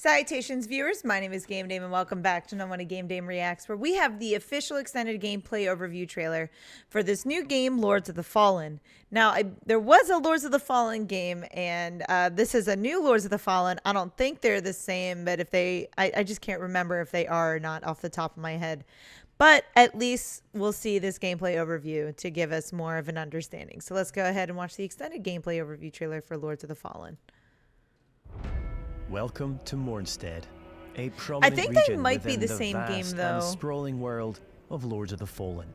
Salutations, viewers. My name is GameDame, and welcome back to No One GameDame Reacts, where we have the official extended gameplay overview trailer for this new game, Lords of the Fallen. Now, there was a Lords of the Fallen game, and this is a new Lords of the Fallen. I don't think they're the same, but if they, I just can't remember if they are or not off the top of my head. But at least we'll see this gameplay overview to give us more of an understanding. So let's go ahead and watch the extended gameplay overview trailer for Lords of the Fallen. Welcome to Mornstead, a I prominent think they region might be within the same game, vast though. and sprawling world of Lords of the Fallen.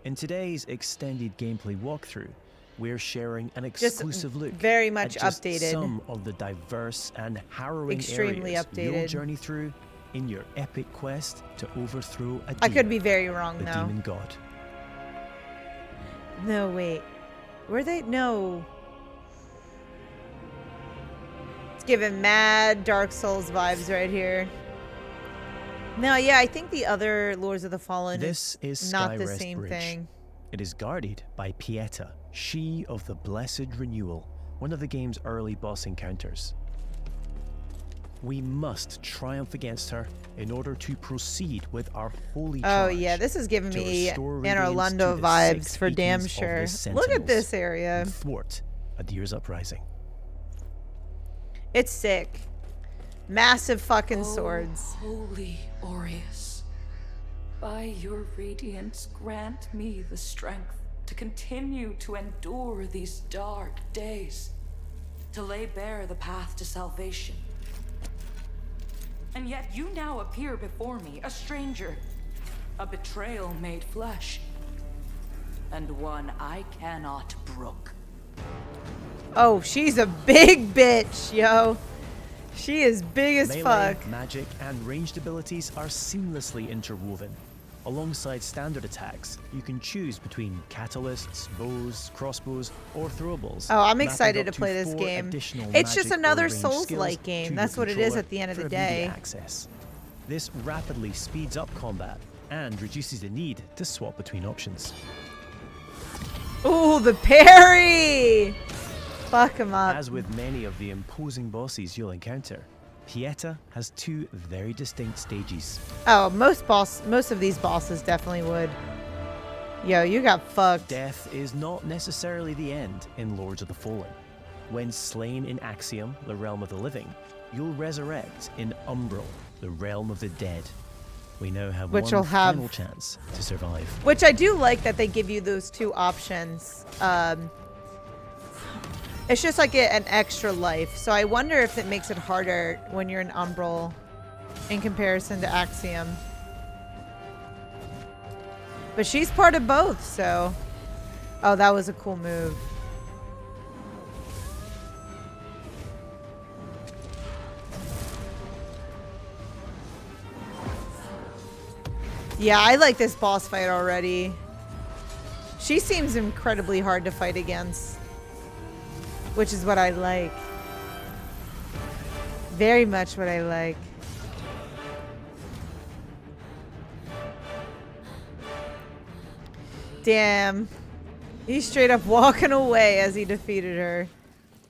In today's extended gameplay walkthrough, we're sharing an exclusive look very much at just updated. some of the diverse and harrowing Extremely areas you'll updated. journey through in your epic quest to overthrow Adyr, I could be very wrong, the though. demon god. No, wait. Were they? No. It's giving mad Dark Souls vibes right here. No, yeah, I think the other Lords of the Fallen This is not the Skyrest same Bridge. thing. It is guarded by Pieta, she of the Blessed Renewal, one of the game's early boss encounters. We must triumph against her in order to proceed with our holy Oh charge. yeah, this is giving to me restore Anor radiance Londo to the vibes six for damn beacons of sure. the Look at Sentinels this area. and thwart Adyr's uprising. It's sick. Massive fucking swords. Holy Aureus, by your radiance, grant me the strength to continue to endure these dark days, to lay bare the path to salvation. And yet you now appear before me, a stranger, a betrayal made flesh, and one I cannot brook. Oh, she's a big bitch, yo. She is big as Melee, fuck. magic, and ranged abilities are seamlessly interwoven. Alongside standard attacks, you can choose between catalysts, bows, crossbows, or throwables. Oh, I'm mapping excited up to play this 4 game. additional It's just magic or another ranged Souls-like skills game. to That's your what it is controller at the end of for the immediate day. access. This rapidly speeds up combat and reduces the need to swap between options. Ooh, the parry! Fuck him up. As with many of the imposing bosses you'll encounter, Pieta has 2 very distinct stages. Oh, most of these bosses definitely would. Yo, you got fucked. Death is not necessarily the end in Lords of the Fallen. When slain in Axiom, the realm of the living, you'll resurrect in Umbral, the realm of the dead. We now have Which one will have- final chance to survive. Which I do like that they give you those 2 options. It's just like an extra life. So I wonder if it makes it harder when you're in Umbral in comparison to Axiom. But she's part of both, so... Oh, that was a cool move. Yeah, I like this boss fight already. She seems incredibly hard to fight against, which is what I like. Very much what I like. Damn. He's straight up walking away as he defeated her.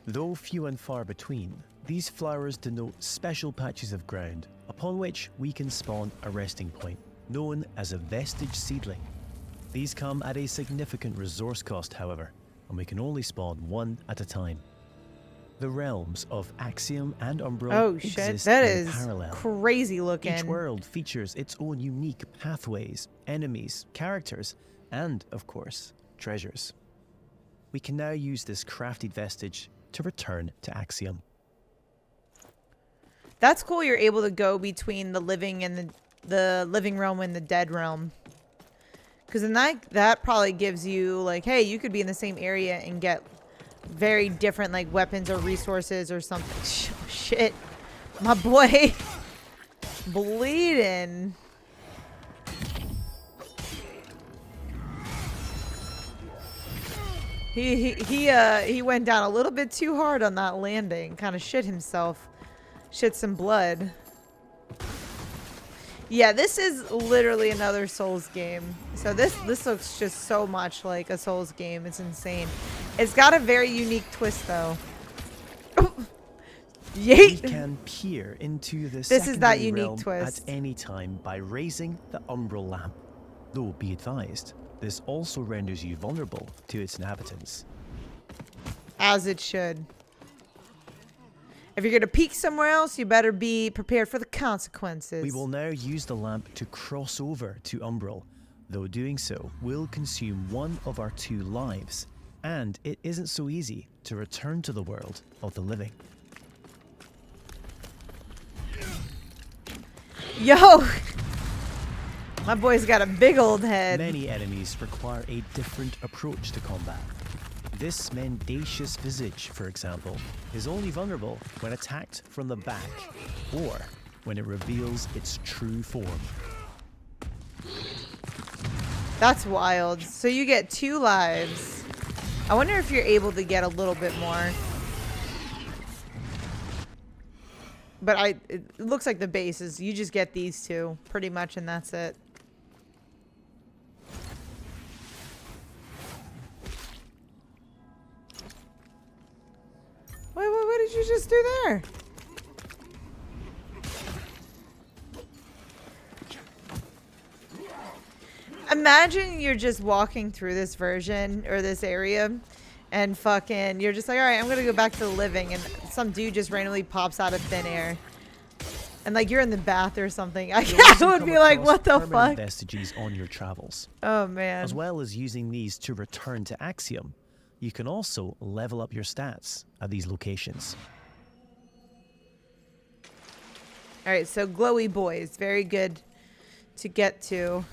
Though few and far between, these flowers denote special patches of ground upon which we can spawn a resting point, known as a vestige seedling. These come at a significant resource cost, however, and we can only spawn one at a time. The realms of Axiom and Umbral Oh shit, exist that in is parallel. crazy looking. Each world features its own unique pathways, enemies, characters, and, of course, treasures. We can now use this crafted vestige to return to Axiom. That's cool. You're able to go between the living and the living realm and the dead realm. Because then that probably gives you like, hey, you could be in the same area and get very different like weapons or resources or something. Shit, my boy, bleeding. He went down a little bit too hard on that landing. Kind of shit himself. Shit some blood. Yeah, this is literally another Souls game. So this looks just so much like a Souls game. It's insane. It's got a very unique twist though. We Yeet. can peer into the This is that secondary unique realm twist. at any time by raising the umbral lamp. Though, be advised, this also renders you vulnerable to its inhabitants. As it should. If you're going to peek somewhere else, you better be prepared for the consequences. We will now use the lamp to cross over to umbral, though doing so will consume one of our 2 lives, and it isn't so easy to return to the world of the living. Yo! My boy's got a big old head. Many enemies require a different approach to combat. This mendacious visage, for example, is only vulnerable when attacked from the back, or when it reveals its true form. That's wild. So you get 2 lives. I wonder if you're able to get a little bit more. But it looks like the base is you just get these 2 pretty much, and that's it. Wait, what did you just do there? Imagine you're just walking through this version or this area and fucking you're just like, all right, I'm gonna go back to the living, and some dude just randomly pops out of thin air. And like you're in the bath or something. I would be like, what the fuck? Vestiges on your travels. Oh man. As well as using these to return to Axiom, you can also level up your stats at these locations. All right, so glowy boys, very good to get to.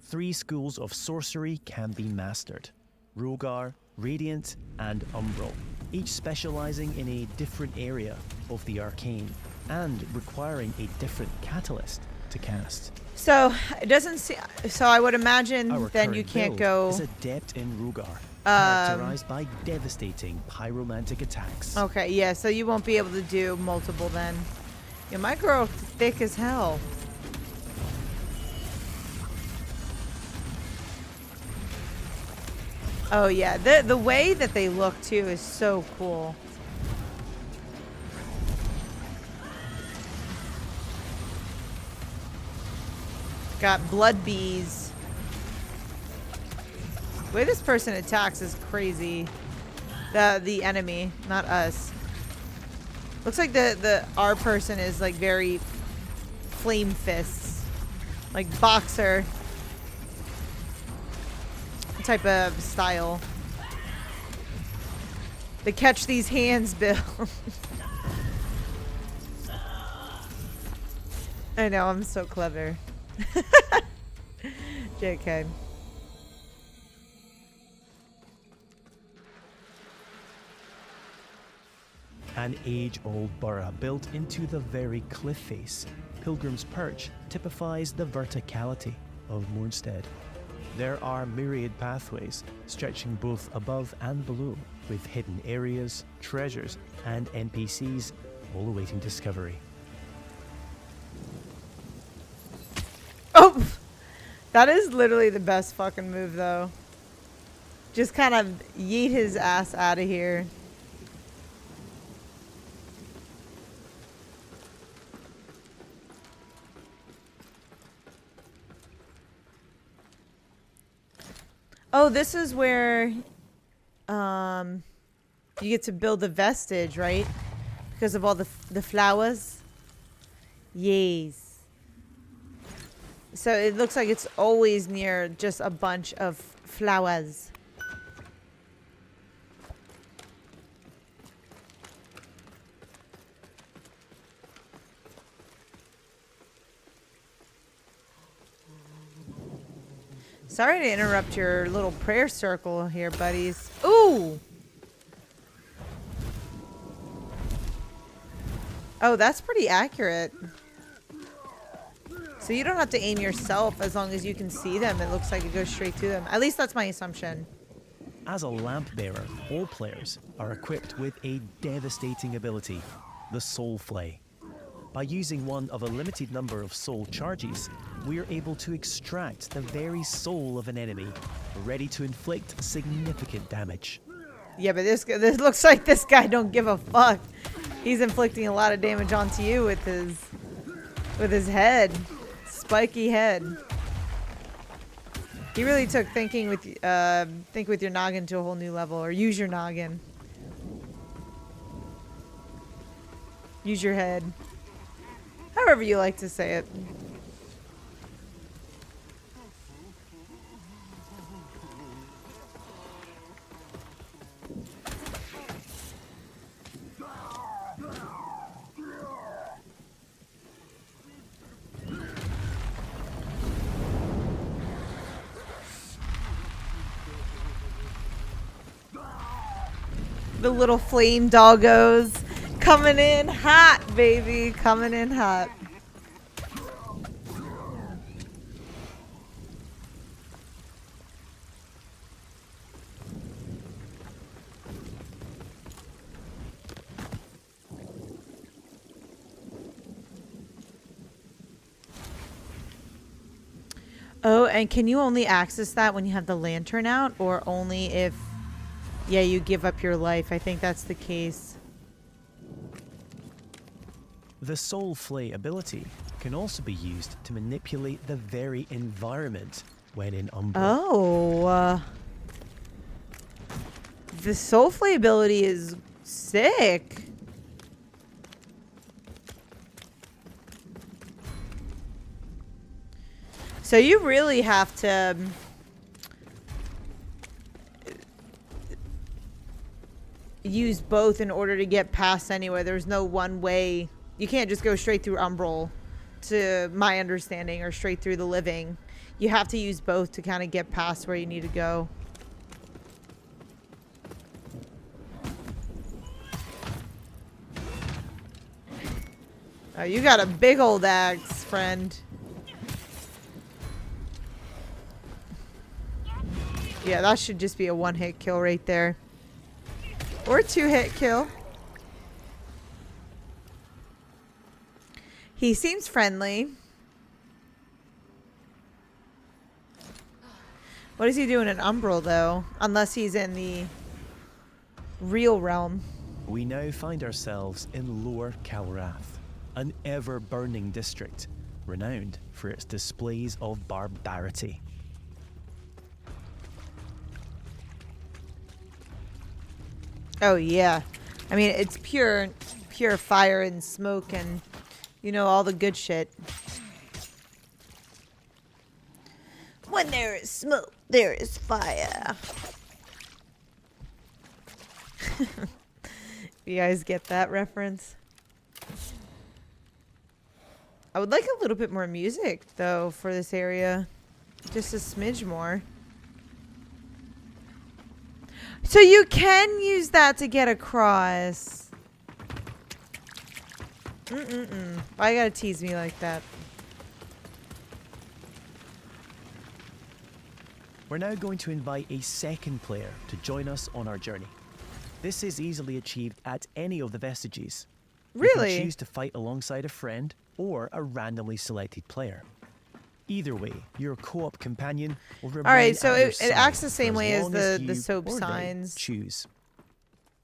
3 schools of sorcery can be mastered: Rogar, Radiant, and Umbral, each specializing in a different area of the arcane and requiring a different catalyst to cast. So it doesn't see. So I would imagine Our then you current can't build go. is adept in Rogar, characterized by devastating pyromantic attacks. Okay, yeah. So you won't be able to do multiple then. Yeah, my girl thick as hell. Oh yeah, the way that they look too is so cool. Got blood bees. The way this person attacks is crazy. The enemy, not us. Looks like our person is like very flame fists, like boxer type of style. They catch these hands, Bill. I know, I'm so clever. JK. An age-old borough built into the very cliff face, Pilgrim's Perch typifies the verticality of Moonstead. There are myriad pathways stretching both above and below, with hidden areas, treasures, and NPCs all awaiting discovery. Oh! That is literally the best fucking move, though. Just kind of yeet his ass out of here. Oh, this is where you get to build a vestige, right? Because of all the flowers. Yes. So it looks like it's always near just a bunch of flowers. Sorry to interrupt your little prayer circle here, buddies. Ooh! Oh, that's pretty accurate. So you don't have to aim yourself as long as you can see them. It looks like it goes straight to them. At least that's my assumption. As a lamp bearer, all players are equipped with a devastating ability, the Soul Flay. By using one of a limited number of soul charges, we are able to extract the very soul of an enemy, ready to inflict significant damage. Yeah, but this looks like this guy don't give a fuck. He's inflicting a lot of damage onto you with his head. Spiky head. He really took think with your noggin to a whole new level, or use your noggin. Use your head. However you like to say it. The little flame doggos coming in hot, baby. Coming in hot. Oh, and can you only access that when you have the lantern out, or only if... Yeah, you give up your life. I think that's the case. The Soul Flay ability can also be used to manipulate the very environment when in Umbra. Oh. The Soul Flay ability is sick. So you really have to... use both in order to get past anywhere. There's no one way. You can't just go straight through Umbral, to my understanding, or straight through the living. You have to use both to kind of get past where you need to go. Oh, you got a big old axe, friend. Yeah, that should just be a one-hit kill right there. Or a two-hit kill. He seems friendly. What is he doing in Umbral, though? Unless he's in the real realm. We now find ourselves in Lower Calrath, an ever-burning district, renowned for its displays of barbarity. Oh, yeah. I mean, it's pure fire and smoke and, you know, all the good shit. When there is smoke, there is fire. You guys get that reference? I would like a little bit more music, though, for this area. Just a smidge more. So you can use that to get across. Why you gotta tease me like that? We're now going to invite a second player to join us on our journey. This is easily achieved at any of the vestiges. Really? You can choose to fight alongside a friend or a randomly selected player. Either way, your co-op companion will remain All right, so at your it acts the side same for way as long the you soap or they signs. choose.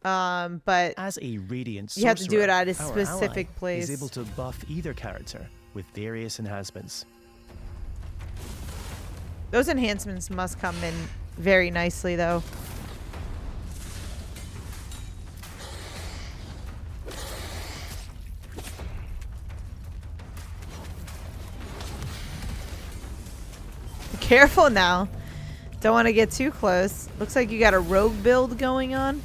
But As a radiant you have to do it at a sorcerer, our specific ally place. is able to buff either character with various enhancements. Those enhancements must come in very nicely, though. Careful now. Don't want to get too close. Looks like you got a rogue build going on.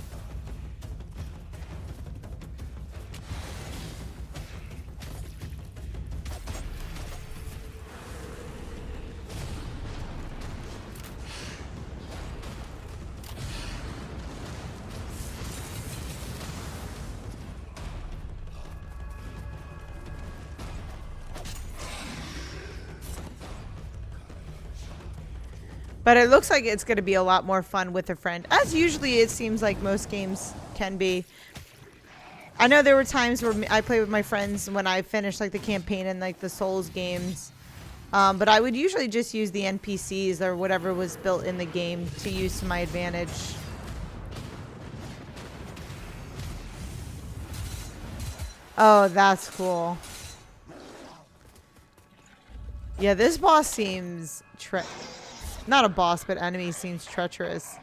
But it looks like it's going to be a lot more fun with a friend. As usually it seems like most games can be. I know there were times where I played with my friends when I finished like the campaign and like the Souls games. But I would usually just use the NPCs or whatever was built in the game to use to my advantage. Oh, that's cool. Yeah, this boss seems not a boss, but enemy seems treacherous.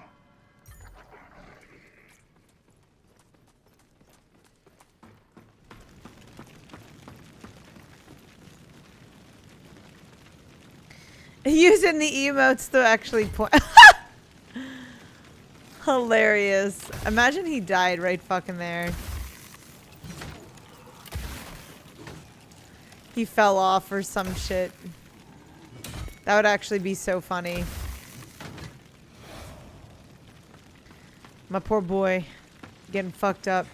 Using the emotes to actually point. Hilarious. Imagine he died right fucking there. He fell off or some shit. That would actually be so funny. My poor boy. Getting fucked up.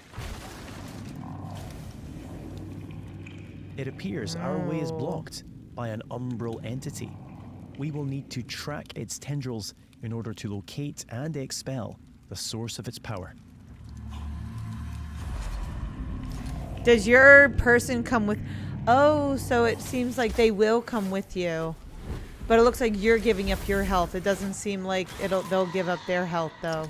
It appears our way is blocked by an umbral entity. We will need to track its tendrils in order to locate and expel the source of its power. Does your person come with... Oh, so it seems like they will come with you. But it looks like you're giving up your health. It doesn't seem like they'll give up their health, though.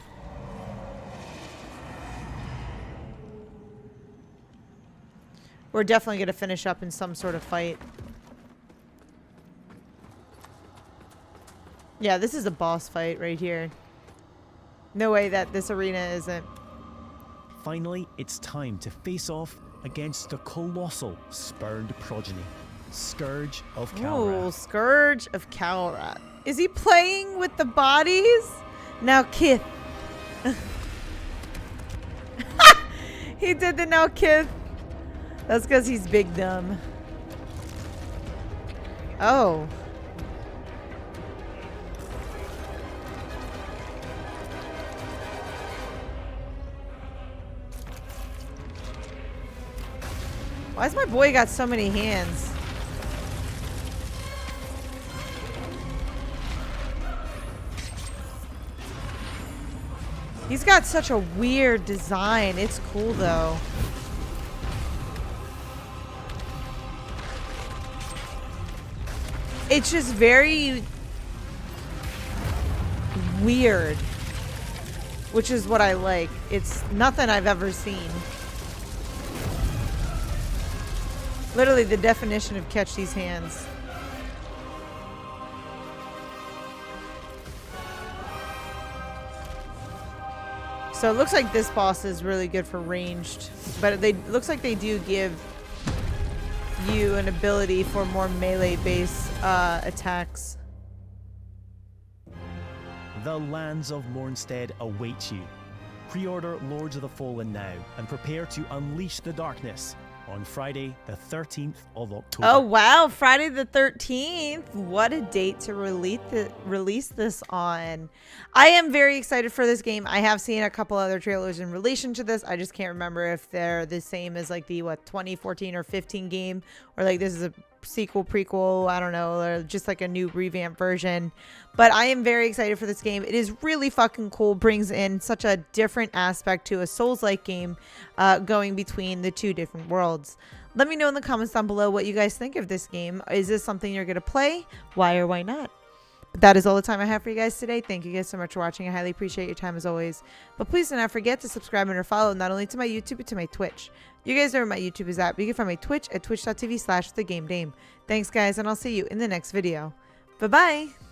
We're definitely going to finish up in some sort of fight. Yeah, this is a boss fight right here. No way that this arena isn't. Finally, it's time to face off against the colossal spurned progeny, Scourge of Calrath. Ooh, Scourge of Calrath. Is he playing with the bodies? Now Kith. He did the now Kith. That's because he's big dumb. Oh. Why's my boy got so many hands? He's got such a weird design. It's cool though. It's just very weird, which is what I like. It's nothing I've ever seen. Literally the definition of catch these hands. So it looks like this boss is really good for ranged, but looks like they do give you an ability for more melee-based attacks. The lands of Mornstead await you. Pre-order Lords of the Fallen now and prepare to unleash the darkness on Friday, the 13th of October. Oh, wow. Friday the 13th. What a date to release this on. I am very excited for this game. I have seen a couple other trailers in relation to this. I just can't remember if they're the same as like the, 2014 or 15 game, or like this is a sequel, prequel, I don't know, or just like a new revamped version. But I am very excited for this game. It is really fucking cool. Brings in such a different aspect to a Souls-like game, going between the two different worlds. Let me know in the comments down below what you guys think of this game. Is this something you're going to play? Why or why not? But that is all the time I have for you guys today. Thank you guys so much for watching. I highly appreciate your time as always. But please do not forget to subscribe and or follow not only to my YouTube, but to my Twitch. You guys know where my YouTube is at. But you can find my Twitch at twitch.tv/thegamedame. Thanks guys, and I'll see you in the next video. Bye-bye.